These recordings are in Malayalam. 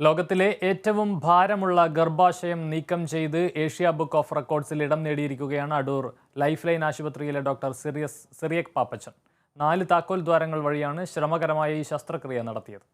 ലോകത്തിലെ ഏറ്റവും ഭാരമുള്ള ഗർഭാശയം നീക്കം ചെയ്ത് ഏഷ്യ ബുക്ക് ഓഫ് റെക്കോർഡ്സിൽ ഇടം നേടിയിരിക്കുകയാണ് അടൂർ ലൈഫ് ലൈൻ ആശുപത്രിയിലെ ഡോക്ടർ സിറിയക് പാപ്പച്ചൻ. 4 താക്കോൽ ദ്വാരങ്ങൾ വഴിയാണ് ശ്രമകരമായ ഈ ശസ്ത്രക്രിയ നടത്തിയത്.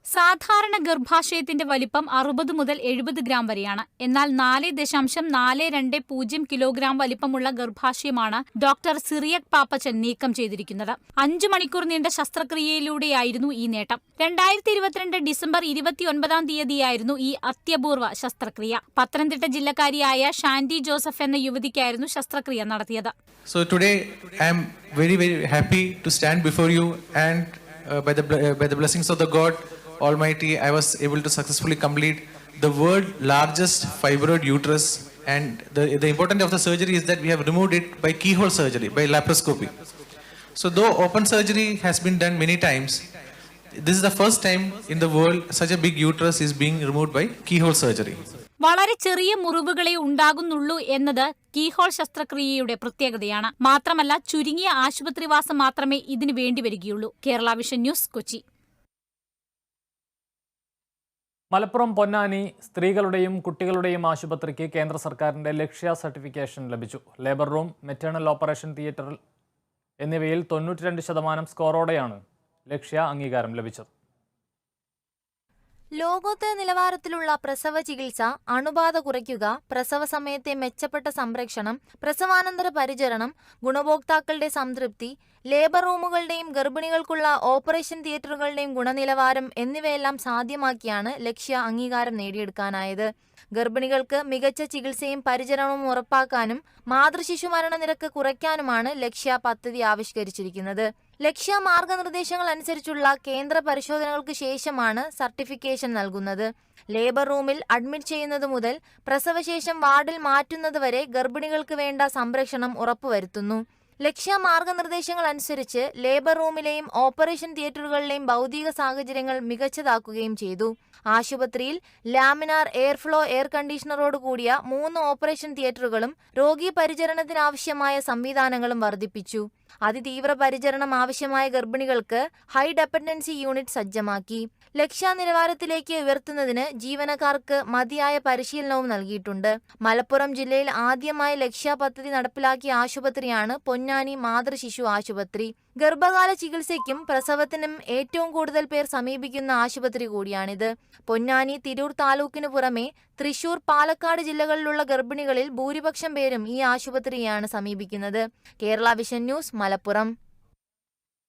സാധാരണ ഗർഭാശയത്തിന്റെ വലിപ്പം 60 മുതൽ 70 ഗ്രാം വരെയാണ്. എന്നാൽ 4.420 കിലോഗ്രാം വലിപ്പമുള്ള ഗർഭാശയമാണ് ഡോക്ടർ സിറിയക് പാപ്പച്ചൻ നീക്കം ചെയ്തിരിക്കുന്നത്. 5 മണിക്കൂർ നീണ്ട ശസ്ത്രക്രിയയിലൂടെയായിരുന്നു ഈ നേട്ടം. 2022 ഡിസംബർ 29 തീയതിയായിരുന്നു ഈ അത്യപൂർവ ശസ്ത്രക്രിയ. പത്തനംതിട്ട ജില്ലക്കാരിയായ ഷാൻഡി ജോസഫ് എന്ന യുവതിക്കായിരുന്നു ശസ്ത്രക്രിയ നടത്തിയത്. So today I am very happy to stand before you and by the blessings of the God Almighty, I was able to successfully complete the world largest fibroid uterus, and the importance of the surgery is that we have removed it by keyhole surgery, by laparoscopy. So though open surgery has been done many times, this is the first time in the world such a big uterus is being removed by keyhole surgery. വളരെ ചെറിയ മുറിവുകളെ ഉണ്ടാകുന്നുള്ളൂ എന്നത് കീഹോൾ ശസ്ത്രക്രിയയുടെ പ്രത്യേകതയാണ്. മാത്രമല്ല, ചുരുങ്ങിയ ആശുപത്രിവാസം മാത്രമേ ഇതിനു വേണ്ടിവരികയുള്ളൂ. Kerala vision news, Kochi. മലപ്പുറം പൊന്നാനി സ്ത്രീകളുടെയും കുട്ടികളുടെയും ആശുപത്രിക്ക് കേന്ദ്ര സർക്കാരിന്റെ ലക്ഷ്യ സർട്ടിഫിക്കേഷൻ ലഭിച്ചു. Labour room, maternal operation theatre എന്നിവയിൽ 92% സ്കോറോടെയാണ് ലക്ഷ്യ അംഗീകാരം ലഭിച്ചത്. ലോകോത്തര നിലവാരത്തിലുള്ള പ്രസവ ചികിത്സ, അണുബാധ കുറയ്ക്കുക, പ്രസവ സമയത്തെ മെച്ചപ്പെട്ട സംരക്ഷണം, പ്രസവാനന്തര പരിചരണം, ഗുണഭോക്താക്കളുടെ സംതൃപ്തി, ലേബർ റൂമുകളുടെയും ഗർഭിണികൾക്കുള്ള ഓപ്പറേഷൻ തിയേറ്ററുകളുടെയും ഗുണനിലവാരം എന്നിവയെല്ലാം സാധ്യമാക്കിയാണ് ലക്ഷ്യ അംഗീകാരം നേടിയെടുക്കാനായത്. ഗർഭിണികൾക്ക് മികച്ച ചികിത്സയും പരിചരണവും ഉറപ്പാക്കാനും മാതൃശിശു മരണനിരക്ക് കുറയ്ക്കാനുമാണ് ലക്ഷ്യ പദ്ധതി ആവിഷ്കരിച്ചിരിക്കുന്നത്. ലക്ഷ്യ മാർഗനിർദ്ദേശങ്ങൾ അനുസരിച്ചുള്ള കേന്ദ്ര പരിശോധനകൾക്ക് ശേഷമാണ് സർട്ടിഫിക്കേഷൻ നൽകുന്നത്. ലേബർ റൂമിൽ അഡ്മിറ്റ് ചെയ്യുന്നത് മുതൽ പ്രസവശേഷം വാർഡിൽ മാറ്റുന്നത് വരെ ഗർഭിണികൾക്ക് വേണ്ട സംരക്ഷണം ഉറപ്പുവരുത്തുന്നു. ലക്ഷ്യ മാർഗനിർദ്ദേശങ്ങൾ അനുസരിച്ച് ലേബർ റൂമിലെയും ഓപ്പറേഷൻ തിയേറ്ററുകളിലെയും ഭൗതിക സാഹചര്യങ്ങൾ മികച്ചതാക്കുകയും ചെയ്തു. ആശുപത്രിയിൽ ലാമിനാർ എയർഫ്ലോ എയർ കണ്ടീഷണറോട് കൂടിയ 3 ഓപ്പറേഷൻ തിയേറ്ററുകളും രോഗി പരിചരണത്തിനാവശ്യമായ സംവിധാനങ്ങളും വർദ്ധിപ്പിച്ചു. അതിതീവ്ര പരിചരണം ആവശ്യമായ ഗർഭിണികൾക്ക് ഹൈ ഡിപെൻഡൻസി യൂണിറ്റ് സജ്ജമാക്കി. ലക്ഷ്യ നിലവാരത്തിലേക്ക് ഉയർത്തുന്നതിന് ജീവനക്കാർക്ക് മതിയായ പരിശീലനവും നൽകിയിട്ടുണ്ട്. മലപ്പുറം ജില്ലയിൽ ആദ്യമായി ലക്ഷ്യ പദ്ധതി നടപ്പിലാക്കിയ ആശുപത്രിയാണ് പൊന്നാനി മാതൃശിശു ആശുപത്രി. ഗർഭകാല ചികിത്സയ്ക്കും പ്രസവത്തിനും ഏറ്റവും കൂടുതൽ പേർ സമീപിക്കുന്ന ആശുപത്രി കൂടിയാണിത്. പൊന്നാനി, തിരൂർ താലൂക്കിനു പുറമെ തൃശൂർ, പാലക്കാട് ജില്ലകളിലുള്ള ഗർഭിണികളിൽ ഭൂരിപക്ഷം പേരും ഈ ആശുപത്രിയെയാണ് സമീപിക്കുന്നത്. Kerala vision news, Malappuram.